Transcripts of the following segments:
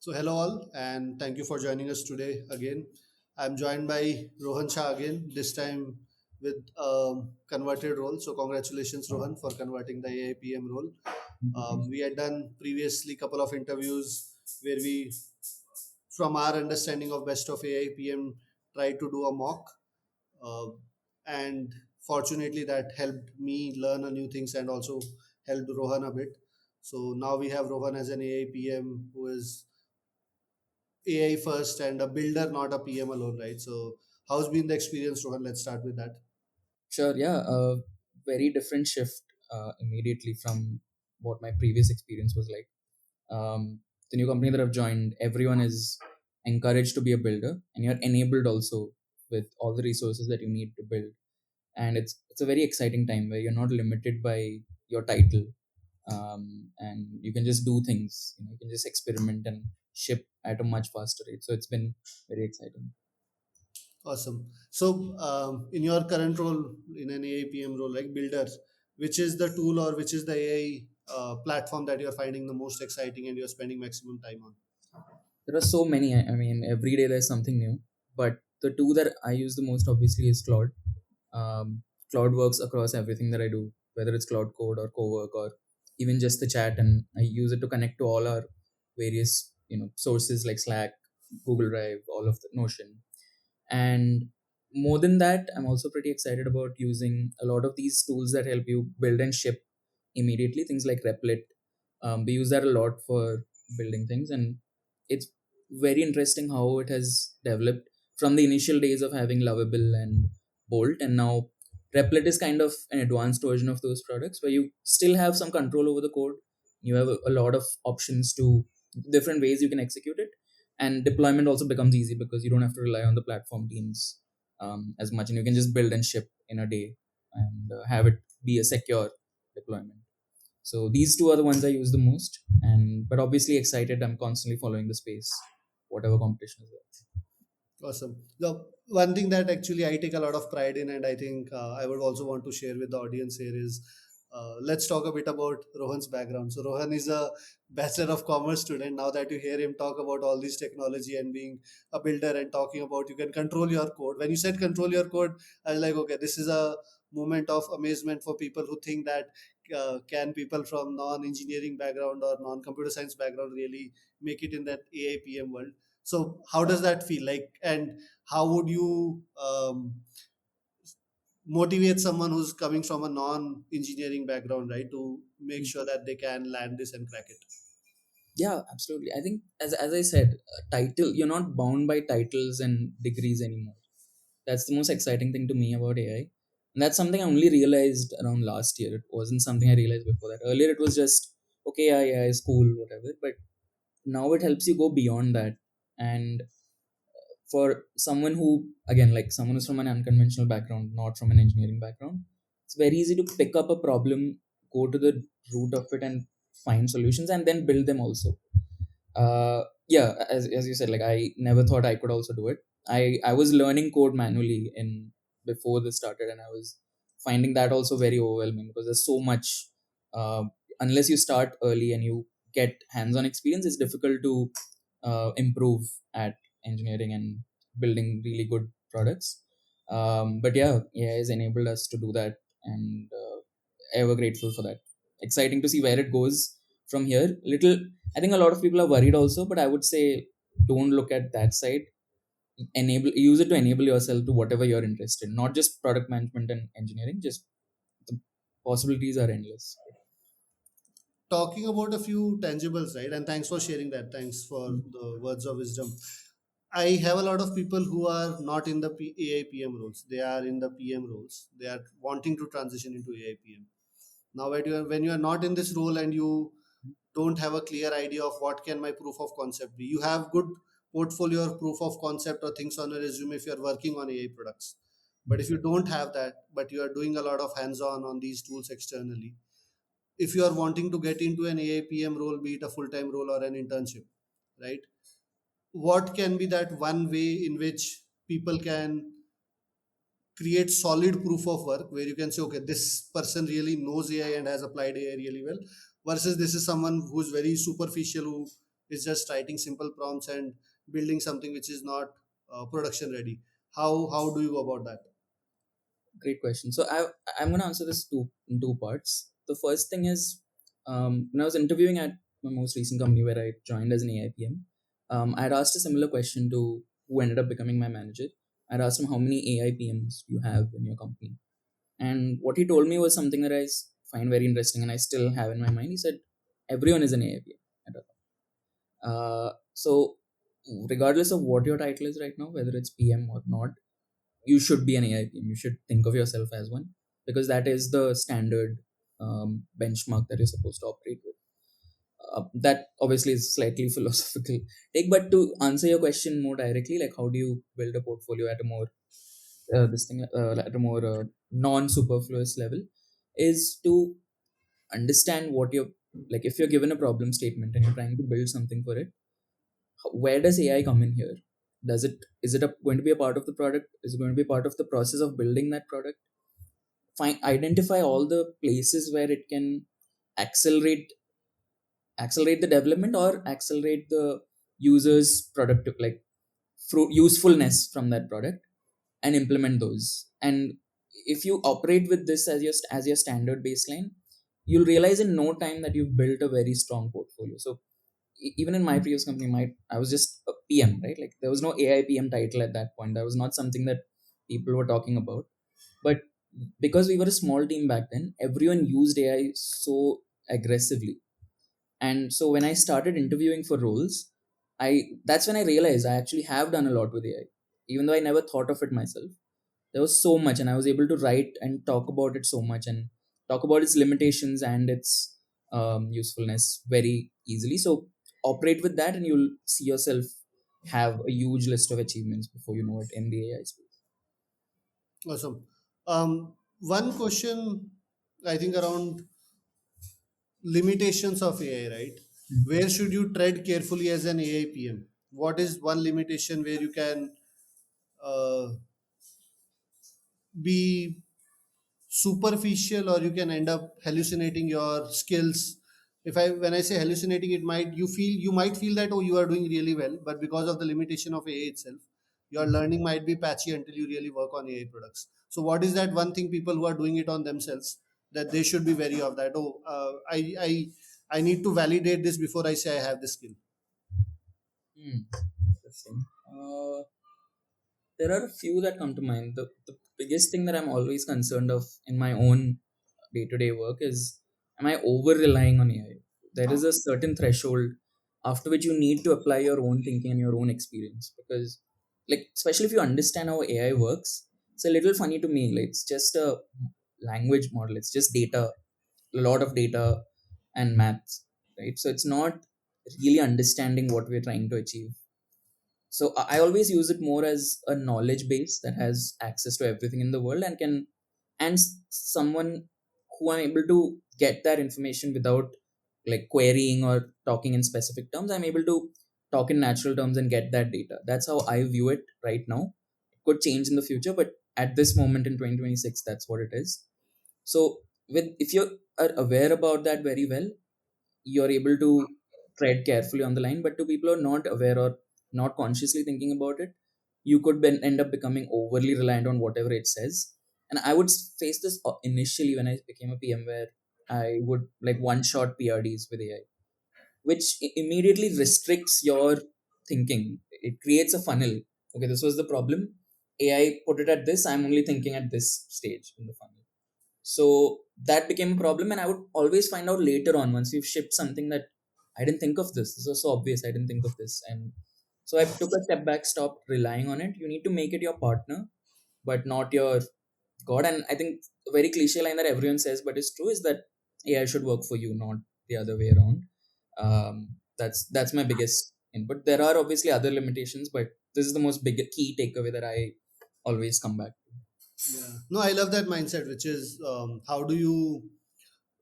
So, hello all, and thank you for joining us today again. I'm joined by Rohan Shah again, this time with converted role. So, congratulations, Rohan, for converting the AIPM role. We had done previously couple of interviews where we, from our understanding of best of AIPM, tried to do a mock, uh, and fortunately that helped me learn a new things and also helped Rohan a bit. So now we have Rohan as an AIPM who is AI first and a builder, not a PM alone, right? So, how's been the experience, Rohan? Let's start with that. Sure, yeah, a very different shift immediately from what my previous experience was like. The new company that I've joined, everyone is encouraged to be a builder, and you're enabled also with all the resources that you need to build. And it's a very exciting time where you're not limited by your title, and you can just do things. You can just experiment and ship at a much faster rate. So it's been very exciting. Awesome. So, in your current role in an AI PM role, like builder, which is the tool or which is the AI platform that you're finding the most exciting and you're spending maximum time on? There are so many. I mean, every day there's something new. But the two that I use the most obviously is Claude. Cloud works across everything that I do, whether it's Cloud Code or Cowork or even just the chat, and I use it to connect to all our various sources like Slack, Google Drive, all of the Notion. And more than that, I'm also pretty excited about using a lot of these tools that help you build and ship immediately. Things like Replit, we use that a lot for building things, and it's very interesting how it has developed from the initial days of having Lovable and Bolt, and now Replit is kind of an advanced version of those products where you still have some control over the code. You have a lot of options to different ways you can execute it, and deployment also becomes easy because you don't have to rely on the platform teams as much, and you can just build and ship in a day and have it be a secure deployment. So these two are the ones I use the most, and but obviously excited. I'm constantly following the space, whatever competition is there. Awesome. The one thing that actually I take a lot of pride in, and I think I would also want to share with the audience here is let's talk a bit about Rohan's background. So, Rohan is a Bachelor of Commerce student. Now that you hear him talk about all this technology and being a builder and talking about you can control your code, when you said control your code, I was like, okay, this is a moment of amazement for people who think that can people from non-engineering background or non-computer science background really make it in that AIPM world. So how does that feel like, and how would you motivate someone who's coming from a non-engineering background, right, to make sure that they can land this and crack it? Yeah, absolutely. I think as I said, title, you're not bound by titles and degrees anymore. That's the most exciting thing to me about AI. And that's something I only realized around last year. It wasn't something I realized before that. Earlier it was just okay, yeah, is cool, whatever. But now it helps you go beyond that. And for someone who, again, like someone who's from an unconventional background, not from an engineering background, it's very easy to pick up a problem, go to the root of it and find solutions and then build them also. Yeah, as you said, like I never thought I could also do it. I was learning code manually in before this started, and I was finding that also very overwhelming because there's so much. uh, unless you start early and you get hands-on experience, it's difficult to improve at engineering and building really good products. But yeah, AI has enabled us to do that, and ever grateful for that. Exciting to see where it goes from here. Little, I think a lot of people are worried also, but I would say don't look at that side. Use it to enable yourself to whatever you're interested in, not just product management and engineering. Just the possibilities are endless. Talking about a few tangibles, right, and thanks for sharing that, thanks for the words of wisdom. I have a lot of people who are not in the AIPM roles, they are in the PM roles, they are wanting to transition into AIPM. Now when you are not in this role and you don't have a clear idea of what can my proof of concept be, you have good portfolio or proof of concept or things on a resume if you are working on AI products. But if you don't have that, but you are doing a lot of hands on these tools externally, if you are wanting to get into an AIPM role, be it a full-time role or an internship, right, what can be that one way in which people can create solid proof of work where you can say, okay, this person really knows AI and has applied AI really well, versus this is someone who's very superficial, who is just writing simple prompts and building something which is not production ready. How do you go about that? Great question. So I'm going to answer this in two parts. The first thing is, when I was interviewing at my most recent company where I joined as an AIPM, I had asked a similar question to who ended up becoming my manager. I'd asked him how many AIPMs you have in your company, and what he told me was something that find very interesting, and I still have in my mind. He said everyone is an AIPM. So regardless of what your title is right now, whether it's PM or not, you should be an AIPM. You should think of yourself as one, because that is the standard benchmark that you're supposed to operate with. That obviously is slightly philosophical take, but to answer your question more directly, like how do you build a portfolio at a more at a more non-superfluous level, is to understand what you're like. If you're given a problem statement and you're trying to build something for it, where does AI come in here? Does it is it going to be a part of the product? Is it going to be part of the process of building that product? Identify all the places where it can accelerate accelerate the development or accelerate the user's productive usefulness from that product, and implement those. And if you operate with this as your standard baseline, you'll realize in no time that you've built a very strong portfolio. So even in my previous company, I was just a PM, right? Like there was no AI PM title at that point. That was not something that people were talking about. But because we were a small team back then, everyone used AI so aggressively. And so when I started interviewing for roles, I that's when I realized I actually have done a lot with AI, even though I never thought of it myself. There was so much, and I was able to write and talk about it so much, and talk about its limitations and its usefulness very easily. So operate with that, and you'll see yourself have a huge list of achievements before you know it in the AI space. Awesome. One question I think around limitations of AI, right? Mhm. Where should you tread carefully as an AI PM? What is one limitation where you can uh, be superficial, or you can end up hallucinating your skills? If I when I say hallucinating, it might you might feel that, oh, you are doing really well, but because of the limitation of AI itself, your learning might be patchy until you really work on AI products. So what is that one thing people who are doing it on themselves that they should be wary of, that, oh, I need to validate this before I say I have the skill? Hmm. Interesting. There are a few that come to mind. The biggest thing that I'm always concerned of in my own day-to-day work is, am I over relying on AI? There is a certain threshold after which you need to apply your own thinking and your own experience, because like especially if you understand how AI works, it's a little funny to me. Like it's just a language model. It's just data, a lot of data and maths, right? So it's not really understanding what we're trying to achieve. So I always use it more as a knowledge base that has access to everything in the world, and can someone who I'm able to get that information without like querying or talking in specific terms. I'm able to talk in natural terms and get that data. That's how I view it right now. It could change in the future, but at this moment in 2026, that's what it is. So with if you are aware about that very well, you're able to tread carefully on the line. But to people who are not aware or not consciously thinking about it, you could end up becoming overly reliant on whatever it says. And I would face this initially when I became a PM, where I would like one shot PRDs with AI, which immediately restricts your thinking. It creates a funnel. Okay, this was the problem, AI put it at this, I'm only thinking at this stage in the funnel. So that became a problem, and I would always find out later on, once we've shipped something, that I didn't think of this. This was so obvious. I didn't think of this. And so I took a step back, stopped relying on it. You need to make it your partner, but not your God. And I think a very cliche line that everyone says, but it's true, is that AI should work for you, not the other way around. That's my biggest input. There are obviously other limitations, but this is the most big key takeaway that I always come back to. Yeah. No, I love that mindset, which is, how do you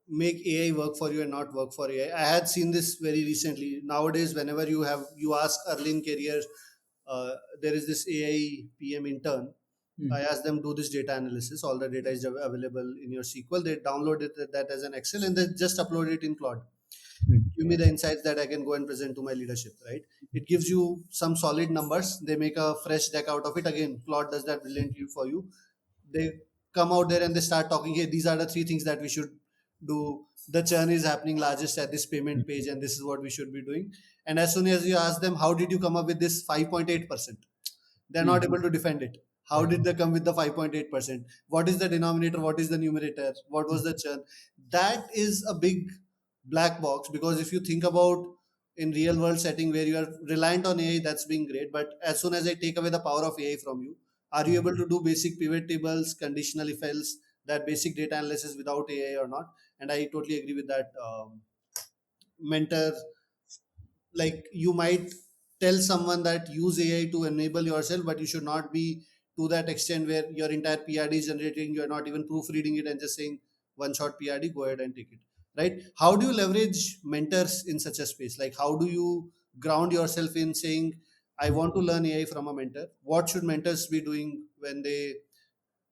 make AI work for you and not work for AI. I had seen this very recently. Nowadays, whenever you ask early in career, there is this AI PM intern. I Hmm. ask them, do this data analysis. All the data is available in your SQL. They download that as an Excel and they just upload it in Claude. Hmm. Give me the insights that I can go and present to my leadership, right? It gives you some solid numbers. They make a fresh deck out of it. Again, Claude does that brilliantly for you. They come out there and they start talking, hey, these are the three things that we should do. The churn is happening largest at this payment page, and this is what we should be doing. And as soon as you ask them, how did you come up with this 5.8%? They're not Hmm. able to defend it. How did they come with the 5.8%? What is the denominator? What is the numerator? What was the churn? That is a big black box, because if you think about in real world setting where you are reliant on AI, that's being great. But as soon as I take away the power of AI from you, are you able to do basic pivot tables, conditional if else, that basic data analysis without AI or not? And I totally agree with that. Mentor, like you might tell someone that use AI to enable yourself, but you should not be to that extent where your entire PRD is generating, you're not even proofreading it and just saying one shot PRD, go ahead and take it. Right? How do you leverage mentors in such a space? Like how do you ground yourself in saying, I want to learn AI from a mentor? What should mentors be doing when they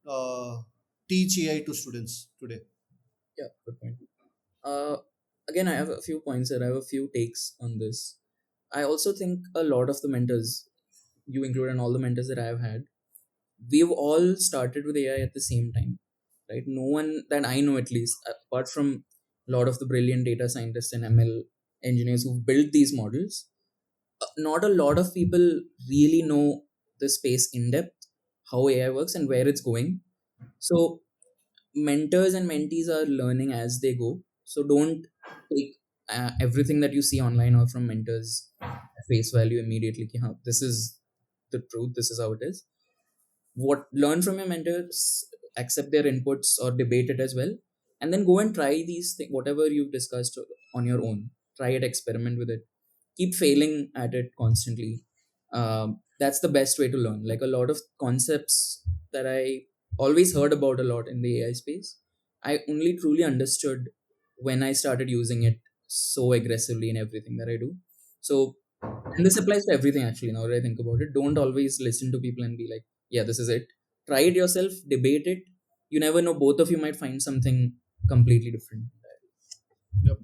uh, teach AI to students today? Yeah, good point. Uh, Again, I have a few points here. I have a few takes on this. I also think a lot of the mentors, you include, and all the mentors that I have had, we've all started with AI at the same time, right? No one that I know, at least, apart from a lot of the brilliant data scientists and ML engineers who've built these models, not a lot of people really know the space in depth, how AI works and where it's going. So mentors and mentees are learning as they go. So don't take everything that you see online or from mentors at face value immediately. Ki, "Huh, this is the truth, this is how it is." What Learn from your mentors, accept their inputs or debate it as well, and then go and try these things, whatever you've discussed, on your own. Try it, experiment with it, keep failing at it constantly. That's the best way to learn. Like a lot of concepts that I always heard about a lot in the AI space, I only truly understood when I started using it so aggressively in everything that I do. So, and this applies to everything actually, now that I think about it. Don't always listen to people and be like, yeah, this is it. Try it yourself, debate it. You never know, both of you might find something completely different. Yep.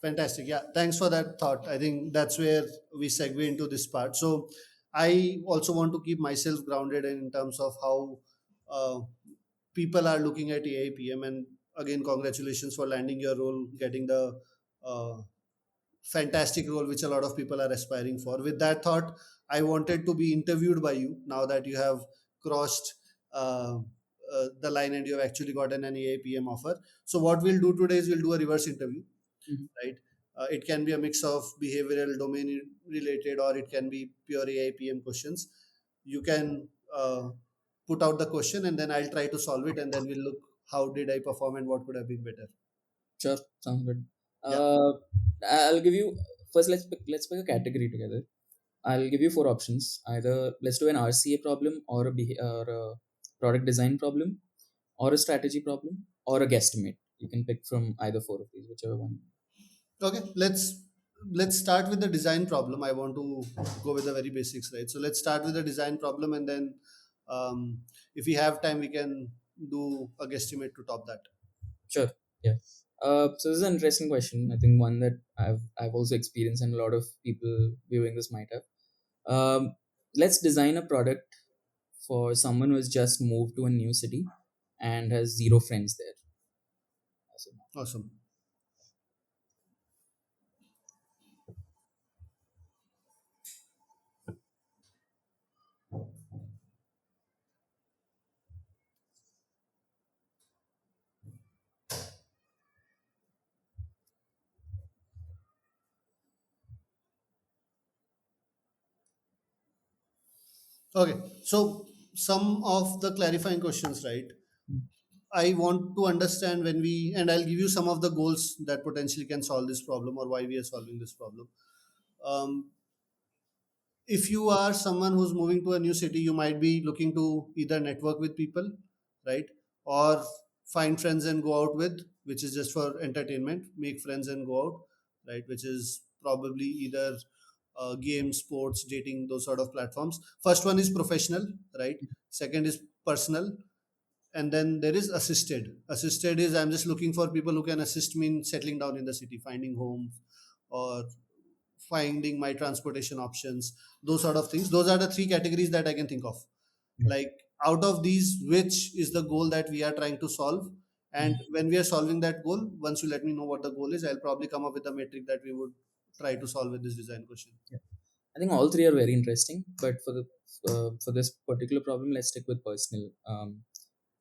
Fantastic. Yeah. Thanks for that thought. I think that's where we segue into this part. So I also want to keep myself grounded in terms of how uh, people are looking at AIPM. And again, congratulations for landing your role, getting the uh, fantastic role which a lot of people are aspiring for. With that thought, I wanted to be interviewed by you now that you have crossed the line and you have actually gotten an AIPM offer. So what we'll do today is we'll do a reverse interview, Mhm. right? It can be a mix of behavioral domain related, or it can be pure AIPM questions. You can put out the question and then I'll try to solve it, and then we'll look how did I perform and what could have been better. Sure, sounds good. Yeah. uh, I'll give you, first, let's pick a category together. I'll give you four options. Either let's do an RCA problem, or a product design problem, or a strategy problem, or a guesstimate. You can pick from either four of these, whichever one. Okay. Let's start with the design problem. I want to go with the very basics, right? So let's start with the design problem, and then if we have time, we can do a guesstimate to top that. Sure. Yeah. So this is an interesting question. I think one that I've also experienced, and a lot of people viewing this might have. Let's design a product for someone who has just moved to a new city and has zero friends there. So, Awesome. Okay. So some of the clarifying questions, right? I want to understand when we, and I'll give you some of the goals that potentially can solve this problem or why we are solving this problem. Um, if you are someone who's moving to a new city, you might be looking to either network with people, right? Or find friends and go out with, which is just for entertainment, make friends and go out, right? Which is probably either games, sports, dating, those sort of platforms. First one is professional, right? Second is personal. And then there is assisted. Assisted is I'm just looking for people who can assist me in settling down in the city, finding homes, or finding my transportation options, those sort of things. Those are the three categories that I can think of. Yeah. Like, out of these, which is the goal that we are trying to solve? And Mhm. when we are solving that goal, once you let me know what the goal is, I'll probably come up with a metric that we would try to solve with this design question. Yeah. I think all three are very interesting, but for this particular problem, let's stick with personal.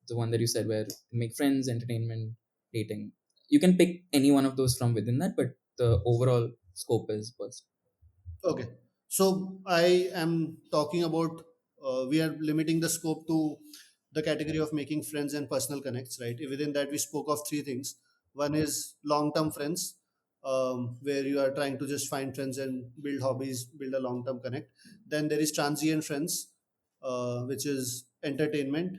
The one that you said, where make friends, entertainment, dating. You can pick any one of those from within that, but the overall scope is personal. Okay. So I am talking about, we are limiting the scope to the category of making friends and personal connects, right? Within that, we spoke of three things. One is long term friends, where you are trying to just find friends and build hobbies, build a long term connect. Then there is transient friends, which is entertainment,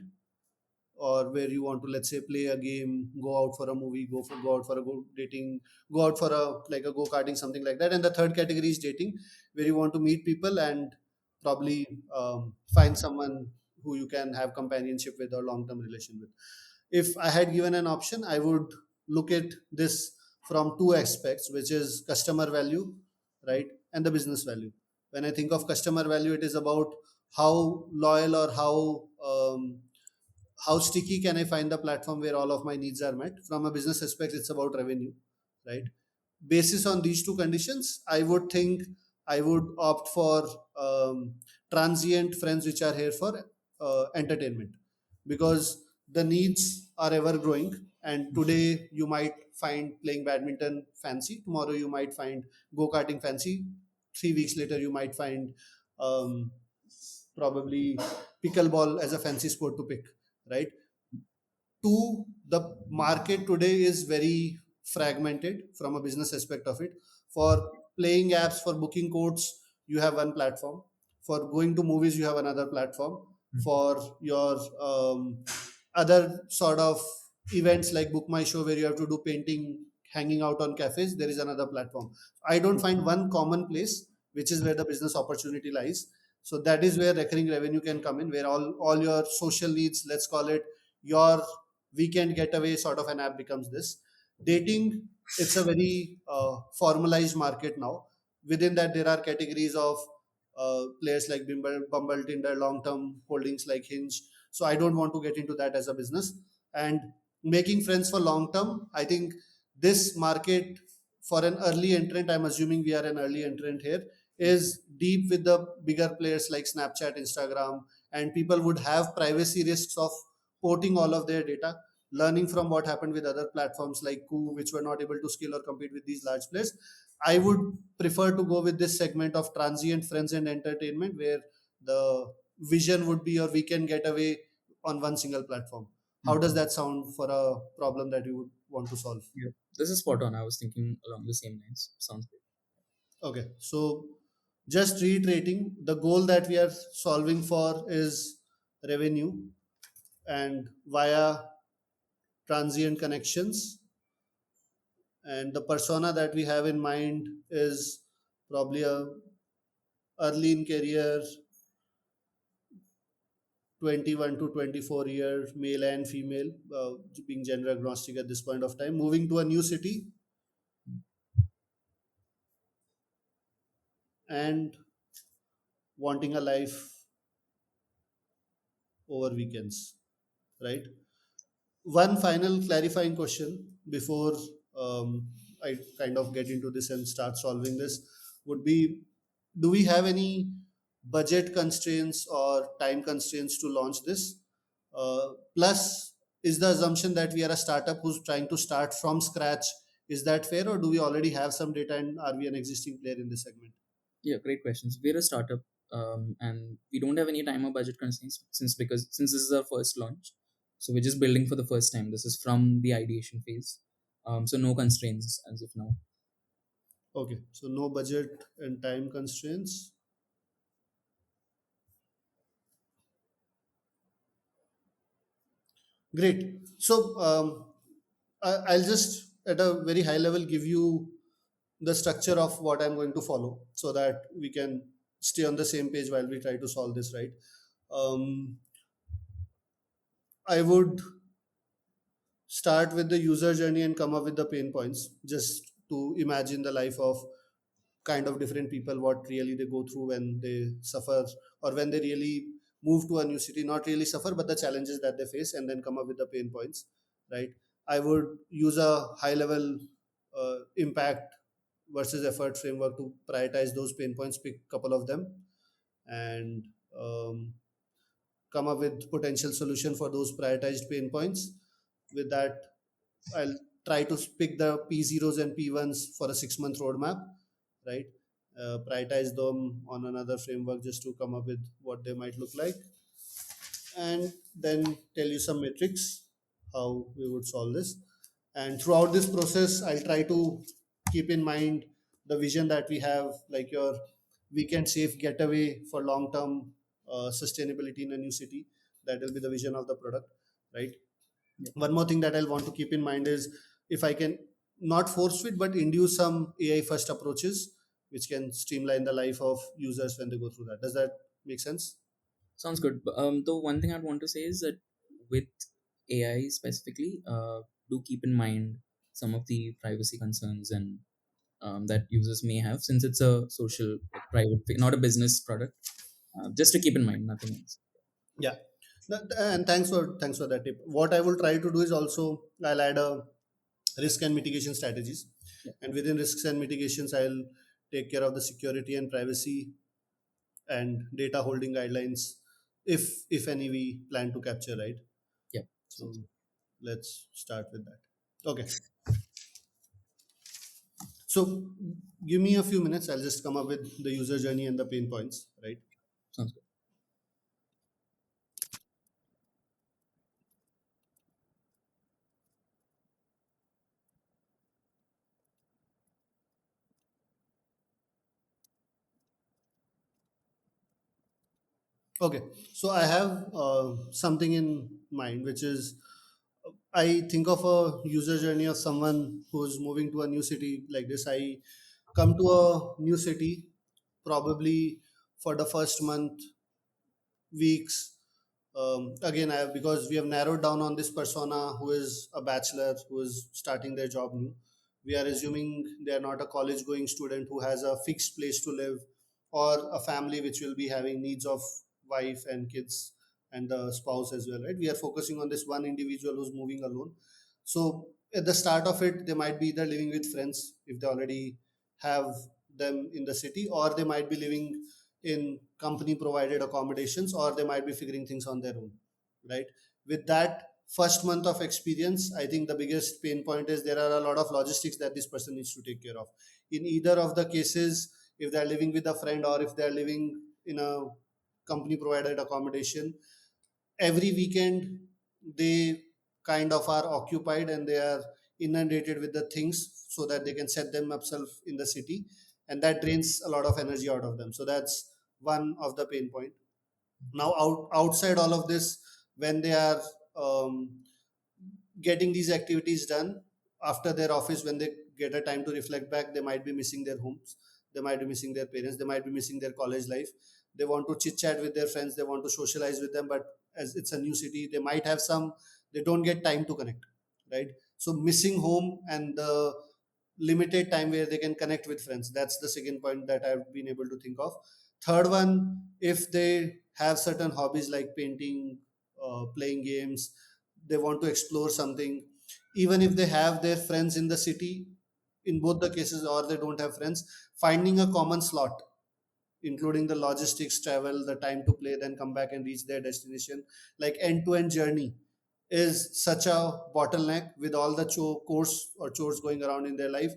or where you want to, let's say, play a game, go out for a movie, go out for a go dating, go out for a like a go karting, something like that. And the third category is dating, where you want to meet people and probably find someone who you can have companionship with or long term relation with. If I had given an option, I would look at this from two aspects, which is customer value, right, and the business value. When I think of customer value, it is about how loyal or how sticky can I find the platform where all of my needs are met. From a business aspect, it's about revenue, right? Basis on these two conditions, I would think I would opt for transient friends which are here for entertainment, because the needs are ever growing. And today you might find playing badminton fancy, tomorrow you might find go-karting fancy, 3 weeks later you might find um, probably pickleball as a fancy sport to pick, right? Two, the market today is very fragmented from a business aspect of it. For playing apps, for booking codes, you have one platform. For going to movies, you have another platform. For your other sort of events like Book My Show, where you have to do painting, hanging out on cafes, there is another platform. I don't find one common place, which is where the business opportunity lies. So that is where recurring revenue can come in, where all your social needs, let's call it your weekend getaway sort of an app, becomes this. Dating, it's a very formalized market now. Within that, there are categories of players like Bumble, Tinder, long term holdings like Hinge. So I don't want to get into that as a business. And making friends for long term, I think this market, for an early entrant, I'm assuming we are an early entrant here, is deep with the bigger players like Snapchat, Instagram, and people would have privacy risks of porting all of their data, learning from what happened with other platforms like Koo, which were not able to scale or compete with these large players. I would prefer to go with this segment of transient friends and entertainment, where the vision would be your weekend getaway on one single platform. How does that sound for a problem that you would want to solve? Yeah, this is spot on. I was thinking along the same lines. Sounds good. Okay, so just reiterating, the goal that we are solving for is revenue, and via transient connections, and the persona that we have in mind is probably a early in career, 21 to 24-year male and female, being gender agnostic at this point of time, moving to a new city and wanting a life over weekends, right? One final clarifying question before I kind of get into this and start solving this would be, do we have any budget constraints or time constraints to launch this? Plus, is the assumption that we are a startup who's trying to start from scratch, is that fair, or do we already have some data and are we an existing player in this segment? Yeah, great questions. We're a startup, and we don't have any time or budget constraints since this is our first launch. So we're just building for the first time. This is from the ideation phase. So no constraints as of now. Okay, so no budget and time constraints. Great. So I'll just, at a very high level, give you the structure of what I'm going to follow so that we can stay on the same page while we try to solve this, right? Um, I would start with the user journey and come up with the pain points, just to imagine the life of kind of different people, what really they go through when they suffer, or when they really move to a new city, not really suffer but the challenges that they face, and then come up with the pain points, right? I would use a high level impact versus effort framework to prioritize those pain points, pick a couple of them, and um, come up with potential solution for those prioritized pain points. With that, I'll try to pick the P zeros and P ones for a 6 month roadmap, right? Prioritize them on another framework just to come up with what they might look like, and then tell you some metrics how we would solve this. And throughout this process, I'll try to keep in mind the vision that we have, like your weekend safe getaway for long term sustainability in a new city. That will be the vision of the product, right? Yeah. One more thing that I'll want to keep in mind is, if I can not force fit but induce some AI first approaches which can streamline the life of users when they go through that. Does that make sense? Sounds good. The one thing I'd want to say is that with AI specifically, do keep in mind some of the privacy concerns and that users may have, since it's a social, like private, not a business product. Just to keep in mind, nothing else. Yeah. And thanks for that tip. What I will try to do is also I'll add a risk and mitigation strategies, Yeah, and within risks and mitigations I'll take care of the security and privacy and data holding guidelines, if any we plan to capture, right? yeah, So sounds good. let's start with that. Okay. So give me a few minutes. I'll just come up with the user journey and the pain points, right? Sounds good. Okay. So I have something in mind, which is, I think of a user journey of someone who's moving to a new city like this. I come to a new city probably for the first month, weeks. Again, because we have narrowed down on this persona who is a bachelor who is starting their job new. We are assuming they are not a college going student who has a fixed place to live, or a family which will be having needs of wife and kids and the spouse as well, right? We are focusing on this one individual who's moving alone. So at the start of it, they might be either living with friends if they already have them in the city, or they might be living in company provided accommodations, or they might be figuring things on their own, right? With that first month of experience, I think the biggest pain point is there are a lot of logistics that this person needs to take care of. In either of the cases, if they're living with a friend or if they're living in a company provided accommodation, every weekend they kind of are occupied and they are inundated with the things so that they can set themselves in the city, and that drains a lot of energy out of them. So that's one of the pain point. Now outside all of this, when they are um, getting these activities done after their office, when they get a time to reflect back, they might be missing their homes, they might be missing their parents, they might be missing their college life. They want to chit chat with their friends, they want to socialize with them, but as it's a new city, they might have some, they don't get time to connect, right? So missing home and the limited time where they can connect with friends, that's the second point that I've been able to think of. Third one, if they have certain hobbies like painting, playing games, they want to explore something, even if they have their friends in the city, in both the cases, or they don't have friends, finding a common slot, including the logistics, travel, the time to play, then come back and reach their destination, like end to end journey, is such a bottleneck with all the course or chores going around in their life.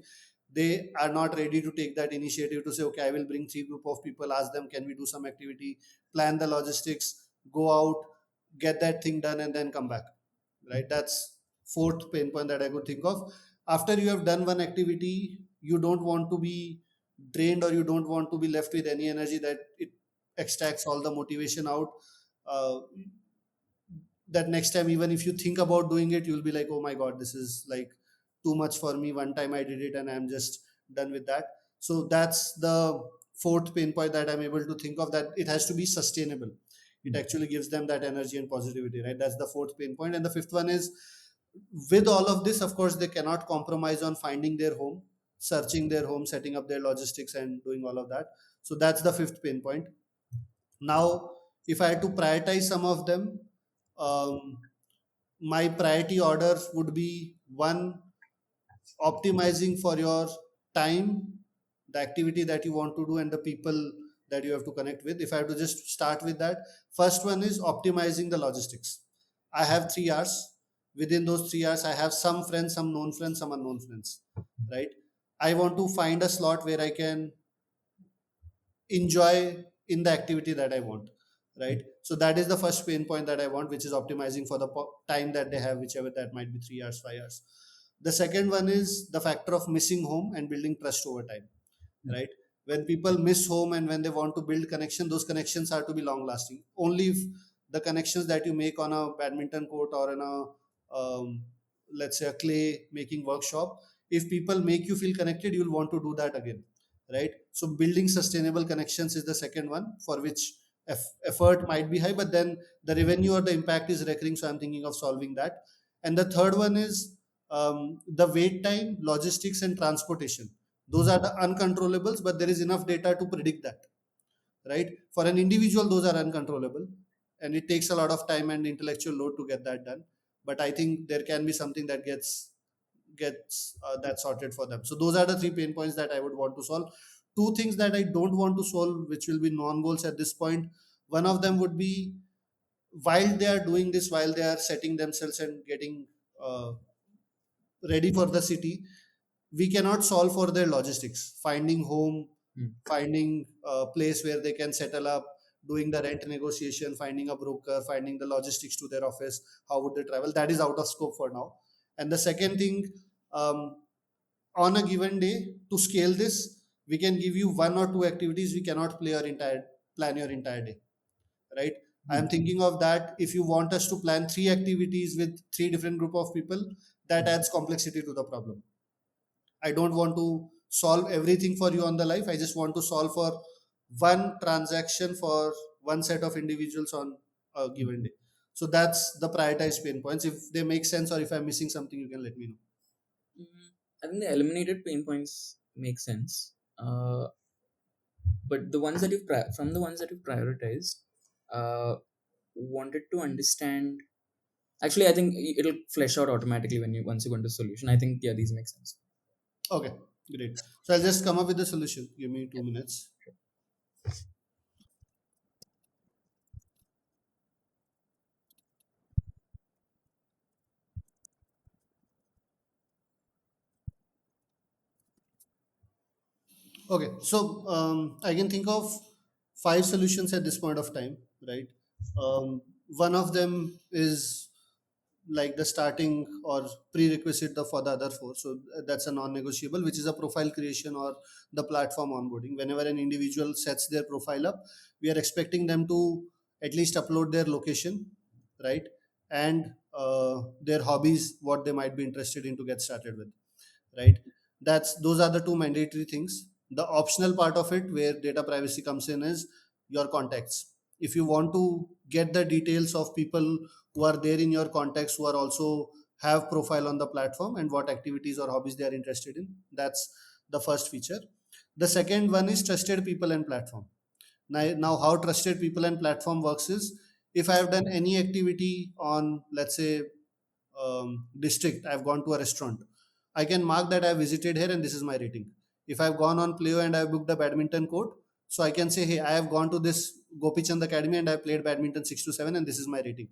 They are not ready to take that initiative to say, okay, I will bring three group of people, ask them, can we do some activity, plan the logistics, go out, get that thing done, and then come back, right? That's fourth pain point that I could think of. After you have done one activity, you don't want to be drained, or you don't want to be left with any energy that it extracts all the motivation out. uh, that next time, even if you think about doing it, you'll be like, oh my god, this is like too much for me, one time I did it and I'm just done with that. So that's the fourth pain point that I'm able to think of, that it has to be sustainable. It actually gives them that energy and positivity, right? That's the fourth pain point. And the fifth one is, with all of this, of course, they cannot compromise on finding their home, searching their home, setting up their logistics, and doing all of that. So that's the fifth pain point. Now, if I had to prioritize some of them, um, my priority order would be: one, optimizing for your time, the activity that you want to do, and the people that you have to connect with. If I have to just start with that, first one is optimizing the logistics. I have 3 hours. Within those 3 hours, I have some friends, some known friends, some unknown friends, right? I want to find a slot where I can enjoy in the activity that I want, right? So that is the first pain point that I want, which is optimizing for the time that they have, whichever that might be, 3 hours, 5 hours. The second one is the factor of missing home and building trust over time, right? When people miss home and when they want to build connection, those connections are to be long lasting. Only if the connections that you make on a badminton court or in a let's say a clay making workshop, if people make you feel connected, you'll want to do that again, right? So building sustainable connections is the second one, for which effort might be high, but then the revenue or the impact is recurring, so I'm thinking of solving that. And the third one is the wait time, logistics, and transportation. Those are the uncontrollables, but there is enough data to predict that, right? For an individual, those are uncontrollable, and it takes a lot of time and intellectual load to get that done. But I think there can be something that gets that sorted for them. So those are the three pain points that I would want to solve. Two things that I don't want to solve, which will be non goals at this point. One of them would be, while they are doing this, while they are setting themselves and getting ready for the city, we cannot solve for their logistics, finding home, finding a place where they can settle up, doing the rent negotiation, finding a broker, finding the logistics to their office, how would they travel, that is out of scope for now. And the second thing, um, on a given day, to scale this, we can give you one or two activities, we cannot plan your entire day, right? I am thinking of that. If you want us to plan three activities with three different group of people, that adds complexity to the problem. I don't want to solve everything for you on the life. I just want to solve for one transaction for one set of individuals on a given day. So that's the prioritized pain points. If they make sense or if I'm missing something, you can let me know. I think the eliminated pain points make sense. But the ones that from the ones that you've prioritized, uh, wanted to understand. Actually, I think it'll flesh out automatically when you once you go into solution. I think, yeah, these make sense. Okay, great. So I'll just come up with the solution. Give me 2 minutes. Okay, so I can think of five solutions at this point of time, right? One of them is like the starting or prerequisite for the other four. So that's a non-negotiable, which is a profile creation or the platform onboarding. Whenever an individual sets their profile up, we are expecting them to at least upload their location, right? And their hobbies, what they might be interested in to get started with, right? That's Those are the two mandatory things. The optional part of it, where data privacy comes in, is your contacts. If you want to get the details of people who are there in your contacts, who are also have profile on the platform, and what activities or hobbies they are interested in, that's the first feature. The second one is trusted people and platform. Now how trusted people and platform works is, if I have done any activity on, let's say, district, I've gone to a restaurant, I can mark that I visited here and this is my rating. If I've gone on Play and I've booked a badminton court, so I can say, hey, I have gone to this Gopichand Academy and I played badminton 6 to 7 and this is my rating.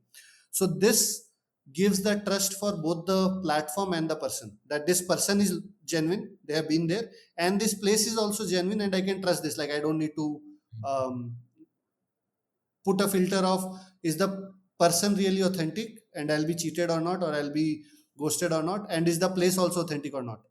So this gives the trust for both the platform and the person, that this person is genuine, they have been there, and this place is also genuine and I can trust this. Like, I don't need to um, put a filter of, is the person really authentic and I'll be cheated or not, or I'll be ghosted or not, and is the place also authentic or not.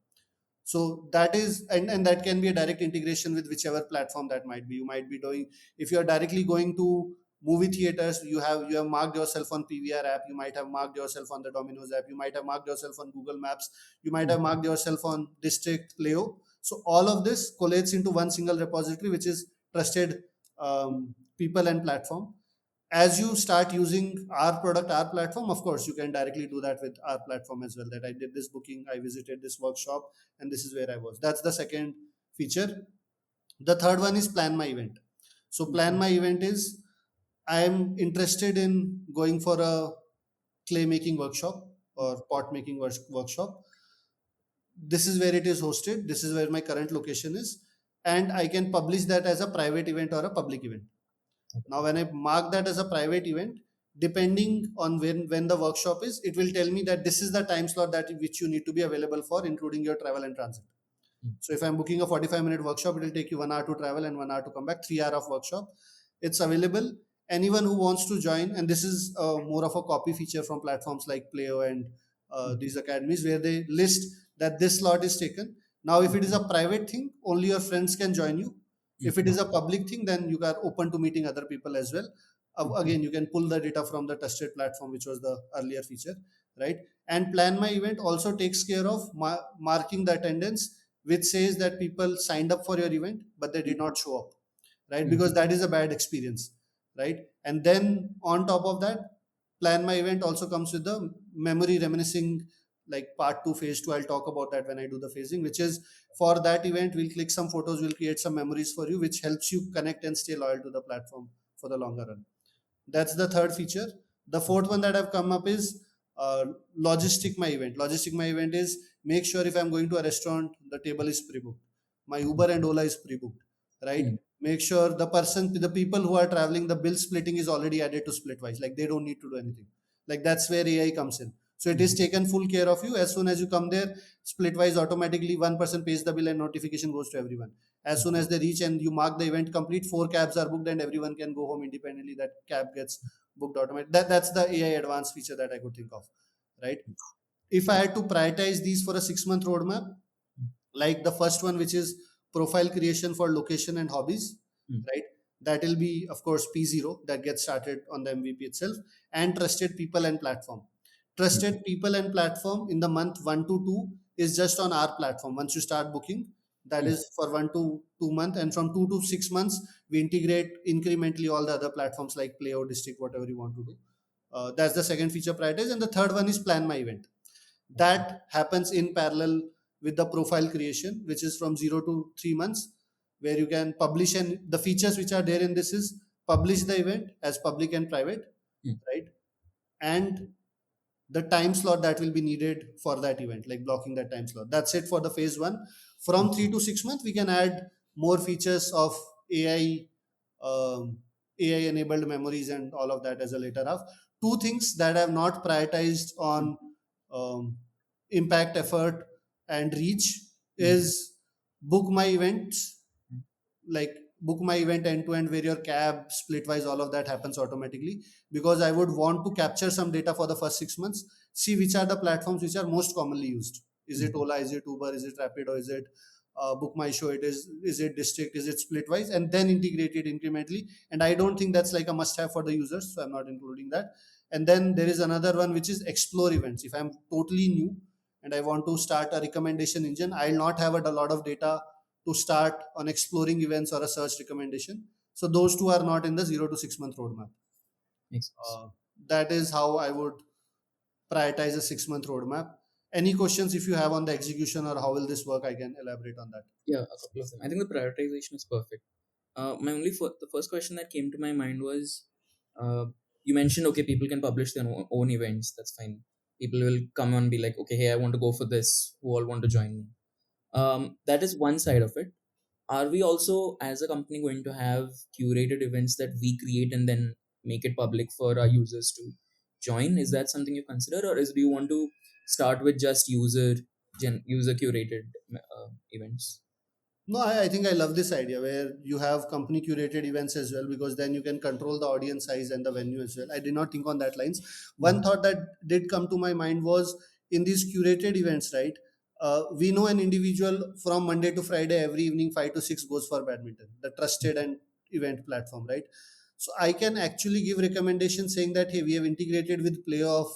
So that is, and that can be a direct integration with whichever platform that might be. You might be doing, if you are directly going to movie theaters, you have marked yourself on PVR app, you might have marked yourself on the Domino's app, you might have marked yourself on Google Maps, you might have marked yourself on District Playo. So all of this collates into one single repository, which is trusted people and platform. as you start using our product, our platform, of course you can directly do that with our platform as well, that I did this booking, I visited this workshop, and this is where I was. That's the second feature. The third one is plan my event. So plan my event is, I am interested in going for a clay making workshop or pot making workshop. This is where it is hosted, this is where my current location is, and I can publish that as a private event or a public event. Now, when I mark that as a private event, depending on when the workshop is, it will tell me that this is the time slot that which you need to be available for, including your travel and transit. So if I'm booking a 45-minute workshop, it will take you 1 hour to travel and 1 hour to come back, 3 hour of workshop. It's available. Anyone who wants to join, and this is more of a copy feature from platforms like Playo and these academies, where they list that this slot is taken. Now, if it is a private thing, only your friends can join you. If it is a public thing, then you are open to meeting other people as well. Again, you can pull the data from the trusted platform, which was the earlier feature, right? And plan my event also takes care of marking the attendance, which says that people signed up for your event but they did not show up, right? Because that is a bad experience, right? And then on top of that, plan my event also comes with the memory reminiscing, like part 2 phase 2. I'll talk about that when I do the phasing, which is, for that event we'll click some photos, we'll create some memories for you, which helps you connect and stay loyal to the platform for the longer run. That's the third feature. The fourth one that I've come up is logistic my event. Logistic my event is, make sure if I'm going to a restaurant, the table is pre-booked. My Uber and Ola is pre-booked, right? Make sure the people who are traveling, the bill splitting is already added to Splitwise. Like they don't need to do anything. Like that's where AI comes in. So it is taken full care of you. As soon as you come there, Splitwise automatically one person pays the bill and notification goes to everyone. As soon as they reach and you mark the event complete, 4 cabs are booked and everyone can go home independently. That cab gets booked automatically. That's the AI advanced feature that I could think of, right? If I had to prioritize these for a 6 month roadmap, like the first one, which is profile creation for location and hobbies, right? That will be, of course, P0 that gets started on the MVP itself, and trusted people and platform. Trusted people and platform in the month 1 to 2 is just on our platform. Once you start booking, that is for 1 to 2 months, and from 2 to 6 months, we integrate incrementally all the other platforms like Play or District, whatever you want to do. That's the second feature prioritize, and the third one is plan my event. That happens in parallel with the profile creation, which is from 0 to 3 months, where you can publish, and the features which are there in this is publish the event as public and private, right? And the time slot that will be needed for that event, like blocking that time slot. That's it for the phase one. From 3 to 6 months, we can add more features of AI, AI enabled memories, and all of that as a later half. Two things that I have not prioritized on um, impact, effort, and reach is book my events, like book my event end to end, where your cab splitwise, all of that happens automatically, because I would want to capture some data for the first 6 months, see which are the platforms which are most commonly used. Is it Ola, is it Uber, is it Rapido, is it book my show, is it district, is it splitwise, and then integrate it incrementally. And I don't think that's like a must have for the users, so I'm not including that. And then there is another one, which is explore events. If I'm totally new and I want to start a recommendation engine, I'll not have a lot of data to start on exploring events or a search recommendation. So those two are not in the 0 to 6 month roadmap. Makes sense. That is how I would prioritize a 6 month roadmap. Any questions if you have on the execution or how will this work, I can elaborate on that. Yeah, a couple of them. I think the prioritization is perfect. The first question that came to my mind was, uh, you mentioned, okay, people can publish their own events. That's fine. People will come and be like, okay, hey, I want to go for this. Who all want to join me? That is one side of it. Are we also, as a company, going to have curated events that we create and then make it public for our users to join? Is that something you consider, or do you want to start with just user curated events? No, I think I love this idea where you have company curated events as well, because then you can control the audience size and the venue as well. I did not think on that lines. One thought that did come to my mind was, in these curated events, right? We know an individual from Monday to Friday every evening 5 to 6 goes for badminton, the trusted and event platform, right? So I can actually give recommendations saying that, hey, we have integrated with play of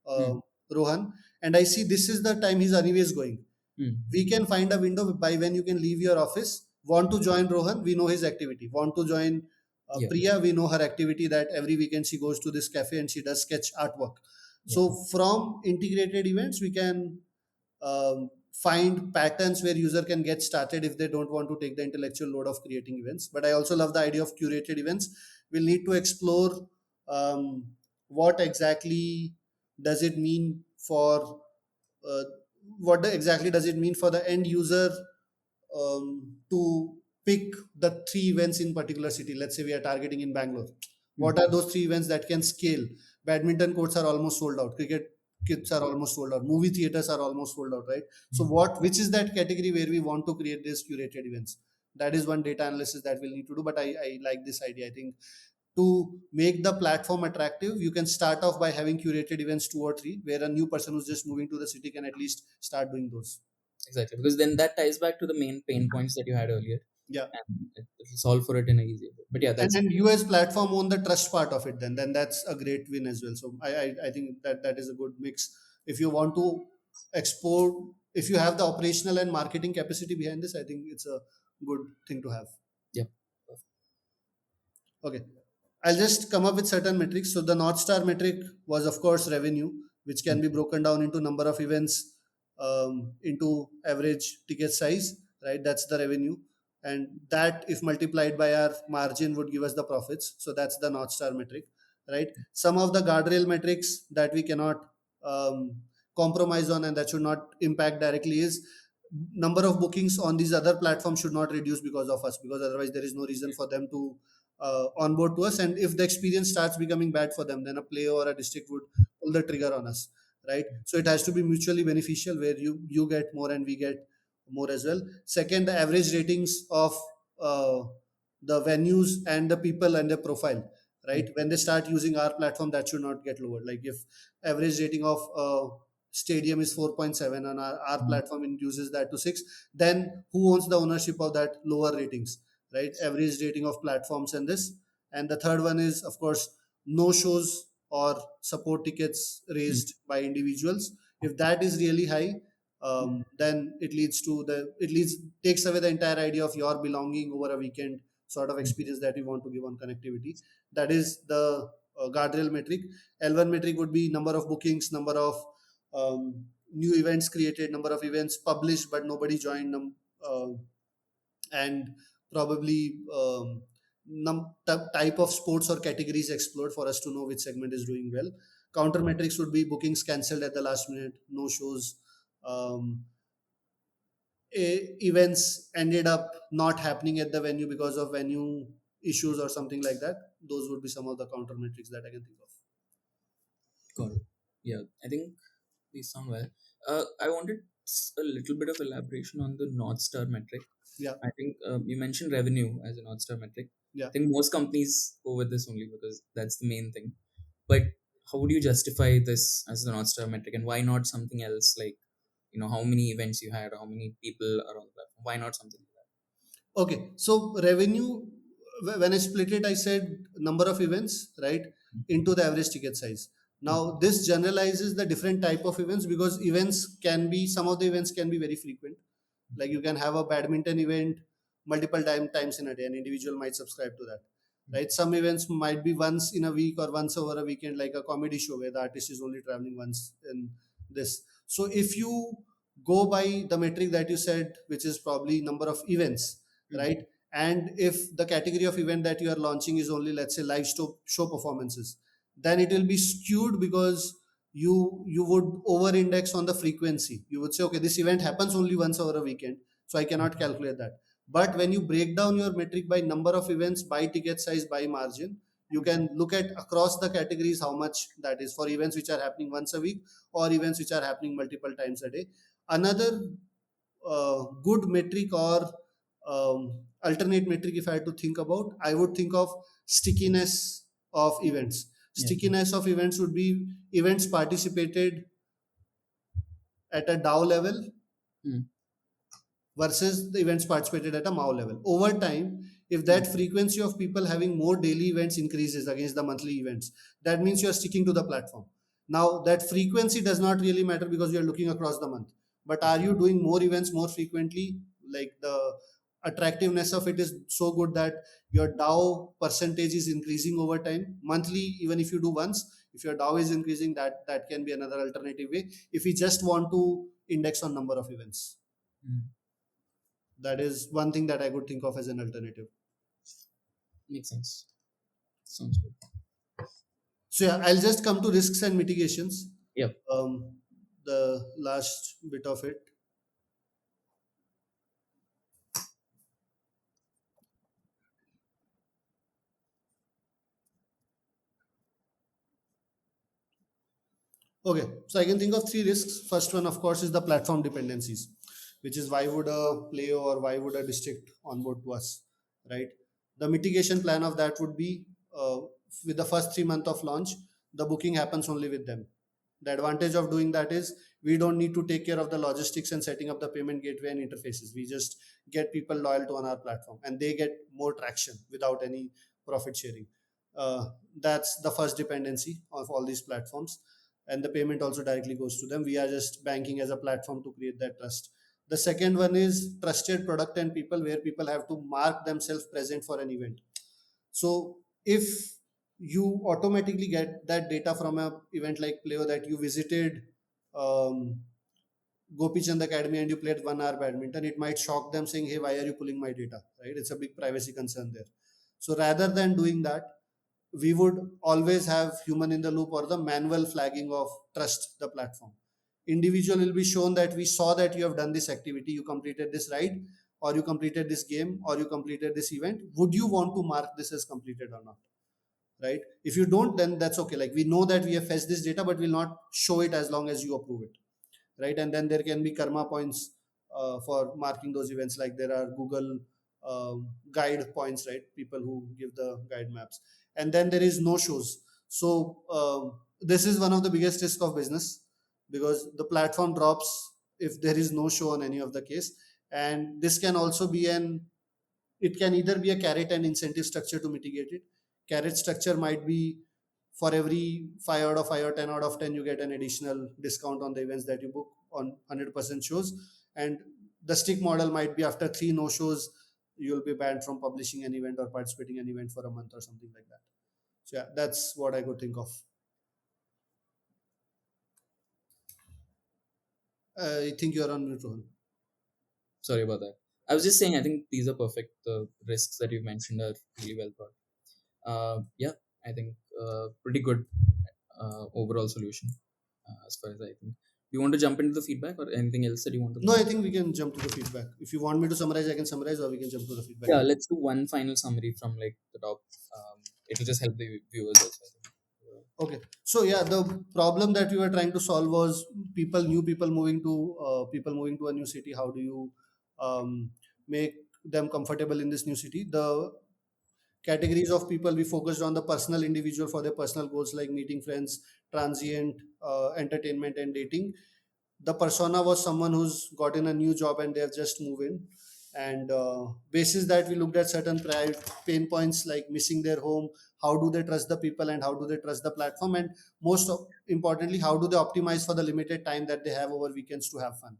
uh, Mm, Rohan, and I see this is the time he's anyways going. mm, We can find a window by when you can leave your office. Want to join Rohan? We know his activity. Want to join Yeah. Priya, we know her activity that every weekend she goes to this cafe and she does sketch artwork. Yeah. So from integrated events, we can find patterns where user can get started if they don't want to take the intellectual load of creating events. But I also love the idea of curated events. We'll need to explore what exactly does it mean for uh, exactly does it mean for the end user to pick the three events in particular city. Let's say we are targeting in Bangalore. What Mm. are those three events that can scale? Badminton courts are almost sold out. Cricket kits are almost sold out. Movie theaters are almost sold out, right? So which is that category where we want to create these curated events? That is one data analysis that we'll need to do. But I like this idea. I think to make the platform attractive, you can start off by having curated events, two or three, where a new person who's just moving to the city can at least start doing those. Exactly, because then that ties back to the main pain points that you had earlier, Yeah. and it will solve for it in a easier way. But yeah, and that's and you as platform own the trust part of it, then that's a great win as well. So I think that that is a good mix. If you want to export, if you have the operational and marketing capacity behind this, I think it's a good thing to have. yeah. Okay. I'll just come up with certain metrics. So the North Star metric was, of course, revenue, which can be broken down into number of events, into average ticket size, right? That's the revenue. And that, if multiplied by our margin, would give us the profits. So that's the North Star metric, right? Some of the guardrail metrics that we cannot compromise on and that should not impact directly is number of bookings on these other platforms should not reduce because of us, because otherwise there is no reason for them to onboard to us. And if the experience starts becoming bad for them, then a player or a district would pull the trigger on us, right? So it has to be mutually beneficial, where you get more and we get more as well. Second, the average ratings of uh, the venues and the people and the profile, right? Mm. When they start using our platform, that should not get lowered. Like if average rating of stadium is 4.7 and our Mm. platform induces that to 6, then who owns the ownership of that lower ratings, right? Average rating of platforms and this. And the third one is, of course, no shows or support tickets Mm. raised by individuals. If that is really high, then it leads to the it leads takes away the entire idea of your belonging over a weekend sort of Mm. experience that we want to give on connectivity. That is the guardrail metric. L1 metric would be number of bookings, number of new events created, number of events published but nobody joined, and probably type of sports or categories explored for us to know which segment is doing well. Counter metrics would be bookings cancelled at the last minute, no shows, um, events ended up not happening at the venue because of venue issues or something like that. Those would be some of the counter metrics that I can think of. Got it. Yeah, I think these sound well. I wanted a little bit of elaboration on the North Star metric. Yeah. I think you mentioned revenue as a North Star metric. Yeah. I think most companies go with this only because that's the main thing. But how would you justify this as the North Star metric, and why not something else like, how many events you had, how many people are on the platform? Why not something like Okay, so revenue, when I split it, I said number of events, right, into the average ticket size. that? Now, this generalizes the different type of events, because events can be, some of the events can be very frequent. Like you can have a badminton event multiple times in a day. An individual might subscribe to that, right? Some events might be once in a week or once over a weekend, like a comedy show where the artist is only traveling once in this. So if you go by the metric that you said, which is probably number of events, Mm. right? And if the category of event that you are launching is only, let's say, live show performances, then it will be skewed, because you would over index on the frequency. You would say, okay, this event happens only once over a weekend, so I cannot calculate that. But when you break down your metric by number of events, by ticket size, by margin, you can look at across the categories how much that is for events which are happening once a week or events which are happening multiple times a day. Another good metric or alternate metric, if I had to think about, I would think of stickiness of events. Yeah. Stickiness of events would be events participated at a DAO level Mm. versus the events participated at a MAO level. Over time, if Mm. that frequency of people having more daily events increases against the monthly events, that means you are sticking to the platform. Now, that frequency does not really matter because you are looking across the month. But are you doing more events more frequently? Like the attractiveness of it is so good that your DAO percentage is increasing over time monthly. Even if you do once, if your DAO is increasing, that can be another alternative way if we just want to index on number of events. Mm. That is one thing that I could think of as an alternative. Makes sense. Sounds good. So yeah, I'll just come to risks and mitigations. Yep. The last bit of it. Okay, so I can think of three risks. First one, of course, is the platform dependencies, which is why would a player or why would a district onboard to us, right? The mitigation plan of that would be with the first 3 months of launch, the booking happens only with them. The advantage of doing that is we don't need to take care of the logistics and setting up the payment gateway and interfaces. We just get people loyal to on our platform and they get more traction without any profit sharing. That's the first dependency of all these platforms, and the payment also directly goes to them. We are just banking as a platform to create that trust. The second one is trusted product and people, where people have to mark themselves present for an event. So if you automatically get that data from a event like Playo that you visited um, Gopi Chand Academy and you played 1 hour badminton, it might shock them saying, "Hey, why are you pulling my data?" Right? It's a big privacy concern there. So rather than doing that, we would always have human in the loop or the manual flagging of trust the platform. Individual will be shown that we saw that you have done this activity, you completed this ride, or you completed this game, or you completed this event. Would you want to mark this as completed or not? Right? If you don't, then that's okay. Like we know that we have fetched this data, but we'll not show it as long as you approve it, right? And then there can be karma points for marking those events, like there are Google guide points, right? People who give the guide maps. And then there is no shows. So this is one of the biggest risk of business, because the platform drops if there is no show on any of the case. And this can also be an, it can either be a carrot and incentive structure to mitigate it. Carrot structure might be for every 5 out of 5 or 10 out of 10 you get an additional discount on the events that you book on 100% shows. And the stick model might be after 3 no shows you'll be banned from publishing an event or participating in an event for a month or something like that. So yeah, that's what I could think of. I think you're on mute, Rohan. Sorry about that. I was just saying, I think these are perfect. The risks that you mentioned are really well thought. Yeah, I think pretty good overall solution as far as I think. Do you want to jump into the feedback or anything else that you want to No, I mention? think we can jump to the feedback. If you want me to summarize, I can summarize, or we can jump to the feedback. Yeah, let's do one final summary from like the top. It'll just help the viewers also. I think. Okay. So yeah, the problem that we were trying to solve was new people moving to a new city. How do you make them comfortable in this new city? The categories of people we focused on: the personal individual for their personal goals like meeting friends, transient, entertainment, and dating. The persona was someone who's gotten a new job and they've just moved in, and basis that we looked at certain pain points like missing their home. How do they trust the people and how do they trust the platform, and importantly, how do they optimize for the limited time that they have over weekends to have fun,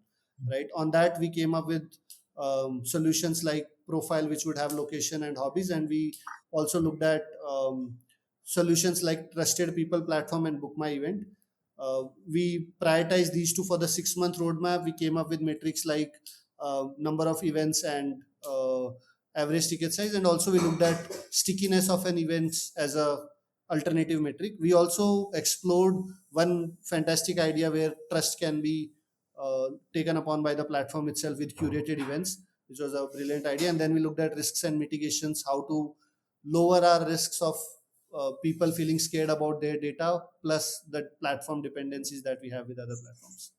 right? On that we came up with solutions like profile, which would have location and hobbies, and we also looked at solutions like trusted people platform and book my event. We prioritize these two for the 6 month roadmap. We came up with metrics like number of events and average ticket size, and also we looked at stickiness of an events as a alternative metric. We also explored one fantastic idea where trust can be taken upon by the platform itself with curated events, which was a brilliant idea. And then we looked at risks and mitigations, how to lower our risks of people feeling scared about their data, plus the platform dependencies that we have with other platforms.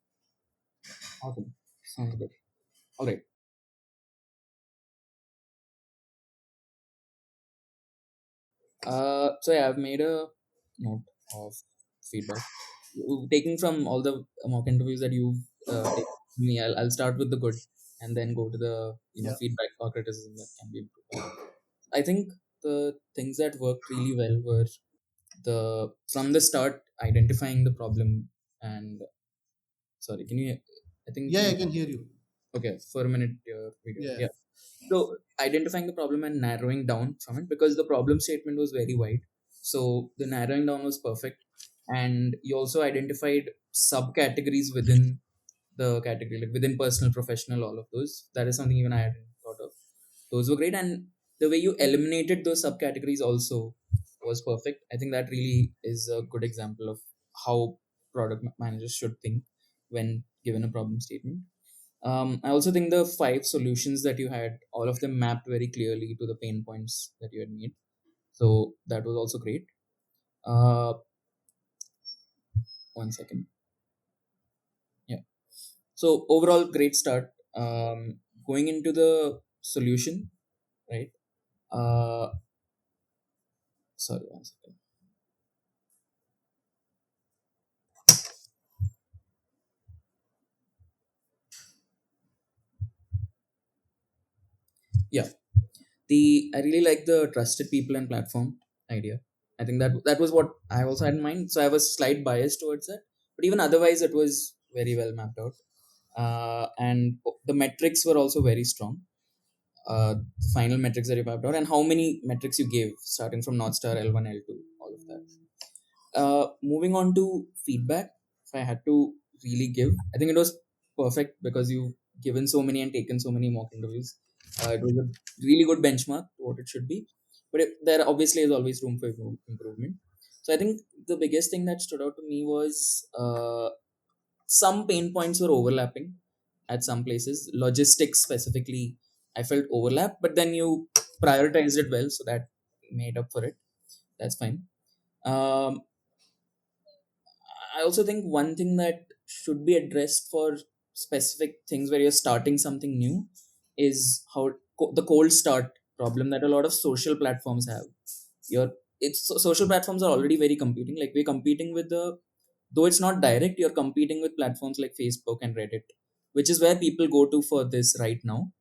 Awesome. Sounds good. All right. So yeah, I've made a note of feedback. Taking from all the mock interviews that you've taken from me, I'll start with the good and then go to the Yeah. feedback or criticism that can be improved. I think the things that worked really well were the from the start identifying the problem and sorry, can you? I think Yeah, I you can hear you. okay for a minute your video. Yeah. Yeah. So identifying the problem and narrowing down from it, because the problem statement was very wide. So the narrowing down was perfect. And you also identified subcategories within the category, like within personal, professional, all of those. That is something even I hadn't thought of. Those were great. And the way you eliminated those subcategories also was perfect. I think that really is a good example of how product managers should think when given a problem statement. I also think the five solutions that you had, all of them mapped very clearly to the pain points that you had made. So that was also great. Uh, One second. Yeah. So overall, great start. Going into the solution, right? Uh, Sorry, one second. Yeah. I really like the trusted people and platform idea. I think that was what I also had in mind. So I was slight biased towards that, but even otherwise, it was very well mapped out. And the metrics were also very strong. The final metrics that you mapped out, and how many metrics you gave, starting from North Star, L1, L2, all of that. Moving on to feedback, if I had to really give, I think it was perfect because you've given so many and taken so many mock interviews. It was a really good benchmark to what it should be, but there obviously is always room for improvement. So I think the biggest thing that stood out to me was some pain points were overlapping at some places. Logistics specifically, I felt overlap, but then you prioritized it well, so that made up for it. That's fine. Um, I also think one thing that should be addressed for specific things where you're starting something new is how the cold start problem that a lot of social platforms have. Your social platforms are already very competing. Like we're competing with the, though it's not direct, you're competing with platforms like Facebook and Reddit, which is where people go to for this right now.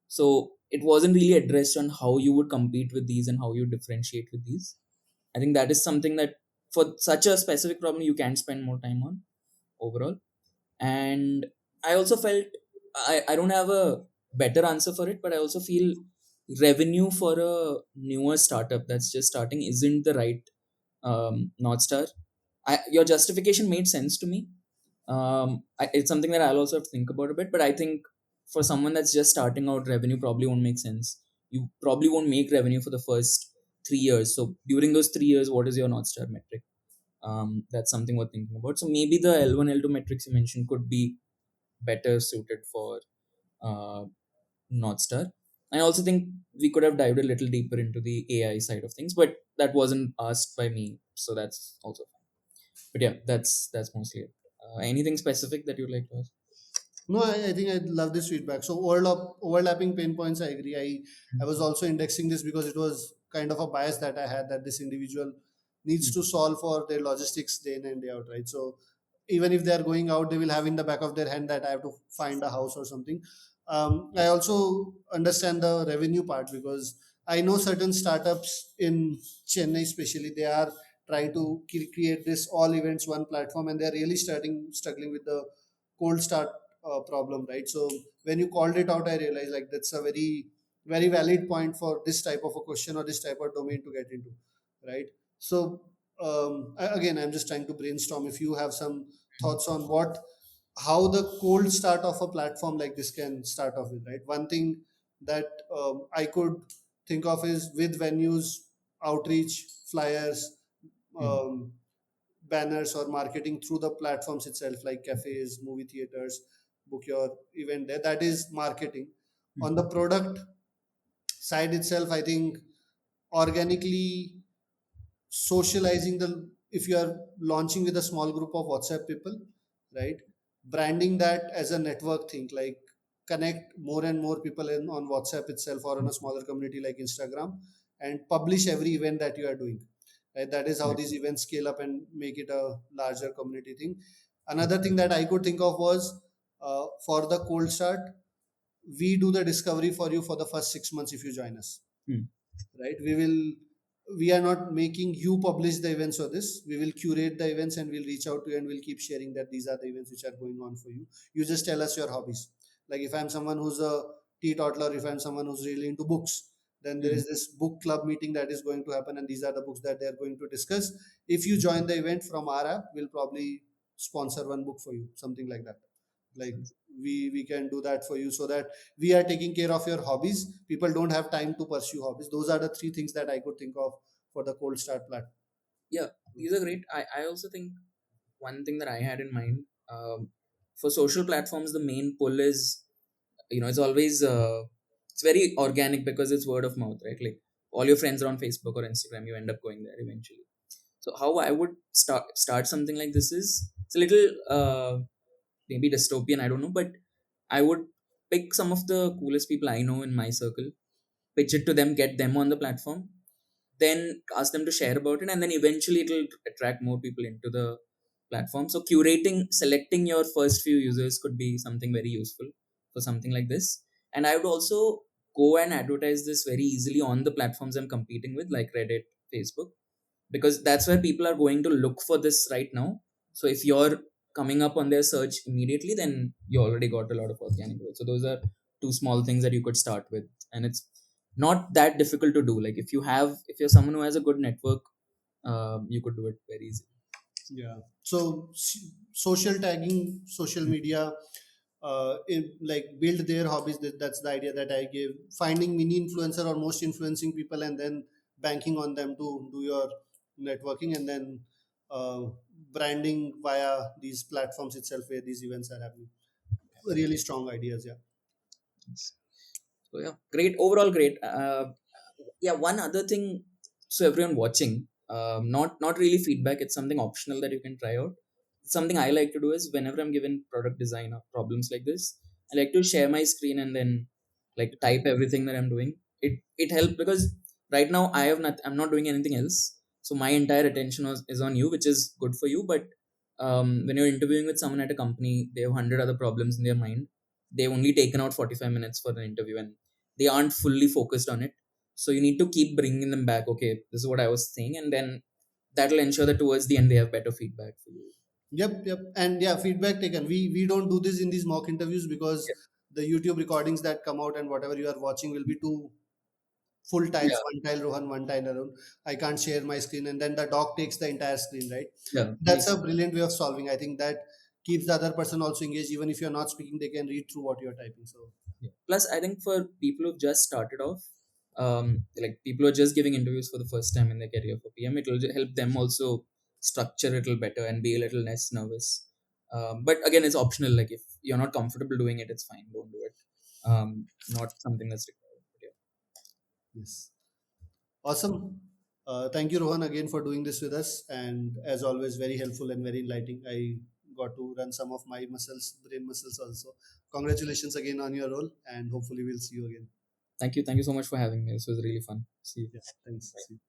So it wasn't really addressed on how you would compete with these and how you differentiate with these. I think that is something that for such a specific problem you can spend more time on overall. And I also felt I don't have a better answer for it, but I also feel revenue for a newer startup that's just starting isn't the right North Star. Your justification made sense to me. It's something that I'll also have to think about a bit, but I think for someone that's just starting out, revenue probably won't make sense. You probably won't make revenue for the first 3 years. So during those 3 years, what is your North Star metric? That's something worth thinking about. So maybe the L1, L2 metrics you mentioned could be better suited for uh, North Star. I also think we could have dived a little deeper into the AI side of things, but that wasn't asked by me, so that's also fine. But yeah, that's mostly it. Anything specific that you'd like to ask? No, I think I love this feedback. So overlapping pain points, I agree. I was also indexing this because it was kind of a bias that I had that this individual needs to solve for their logistics day in and day out, right? So even if they are going out, they will have in the back of their hand that I have to find a house or something. I also understand the revenue part because I know certain startups in Chennai, especially, they are trying to create this all events one platform, and they are really struggling with the cold start problem, right? So when you called it out, I realized like that's a very valid point for this type of a question or this type of domain to get into, right? So again, I'm just trying to brainstorm if you have some thoughts on what how the cold start of a platform like this can start off with, right? One thing that I could think of is with venues, outreach, flyers, Mm, um, banners or marketing through the platforms itself, like cafes, movie theaters, book your event there. That is marketing. On the mm, product side itself, I think organically socializing the, if you are launching with a small group of WhatsApp people, right, branding that as a network thing, like connect more and more people on WhatsApp itself or on mm, a smaller community like Instagram, and publish every event that you are doing, right? That is how right. these events scale up and make it a larger community thing. Another thing that I could think of was for the cold start, we do the discovery for you for the first 6 months if you join us, Mm, right? We are not making you publish the events for this. We will curate the events and we'll reach out to you and we'll keep sharing that these are the events which are going on for you. You just tell us your hobbies. Like if I'm someone who's a teetotaler, if I'm someone who's really into books, then there Mm. is this book club meeting that is going to happen, and these are the books that they are going to discuss. If you join the event from our app, we'll probably sponsor one book for you, something like that. Like we can do that for you, so that we are taking care of your hobbies. People don't have time to pursue hobbies. Those are the three things that I could think of for the cold start platform. Yeah, these are great. I also think one thing that I had in mind, for social platforms, the main pull is, it's always it's very organic because it's word of mouth, right? Like all your friends are on Facebook or Instagram, you end up going there eventually. So how I would start something like this is, it's a little maybe dystopian, I don't know, but I would pick some of the coolest people I know in my circle, pitch it to them, get them on the platform, then ask them to share about it, and then eventually it'll attract more people into the platform. So curating, selecting your first few users could be something very useful for something like this. And I would also go and advertise this very easily on the platforms I'm competing with, like Reddit, Facebook, because that's where people are going to look for this right now. So if you're coming up on their search immediately, then you already got a lot of organic growth. So those are two small things that you could start with, and it's not that difficult to do. Like if you're someone who has a good network, you could do it very easily. Yeah. So social tagging, social media, like build their hobbies. That's the idea that I gave. Finding mini influencer or most influencing people, and then banking on them to do your networking, and then branding via these platforms itself where these events are happening. Really strong ideas. Yeah. So yeah, great overall, great. Yeah, one other thing. So everyone watching, not really feedback. It's something optional that you can try out. Something I like to do is whenever I'm given product design or problems like this, I like to share my screen and then like type everything that I'm doing. It helps because right now I'm not doing anything else. So my entire attention is on you, which is good for you. But when you're interviewing with someone at a company, they have 100 other problems in their mind. They've only taken out 45 minutes for an interview and they aren't fully focused on it. So you need to keep bringing them back. Okay, this is what I was saying, and then that'll ensure that towards the end they have better feedback for you. Yep, yep. And yeah, feedback taken. We don't do this in these mock interviews because the YouTube recordings that come out and whatever you are watching will be two full tiles, Yeah, one tile Rohan, one tile Arun. I can't share my screen, and then the doc takes the entire screen, right? yeah, That's makes a sense. brilliant way of solving. I think that keeps the other person also engaged. Even if you're not speaking, they can read through what you're typing. So Yeah. Plus, I think for people who've just started off, like people who are just giving interviews for the first time in their career for PM, it'll help them also structure it a little better and be a little less nervous. But again, it's optional. Like if you're not comfortable doing it, it's fine. Don't do it. Not something that's required. But yeah. yes, awesome. Thank you, Rohan, again for doing this with us, and as always, very helpful and very enlightening. I got to run some of my muscles, brain muscles also. Congratulations again on your role, and hopefully we'll see you again. Thank you. Thank you so much for having me. This was really fun. See you. Yeah, thanks. See you.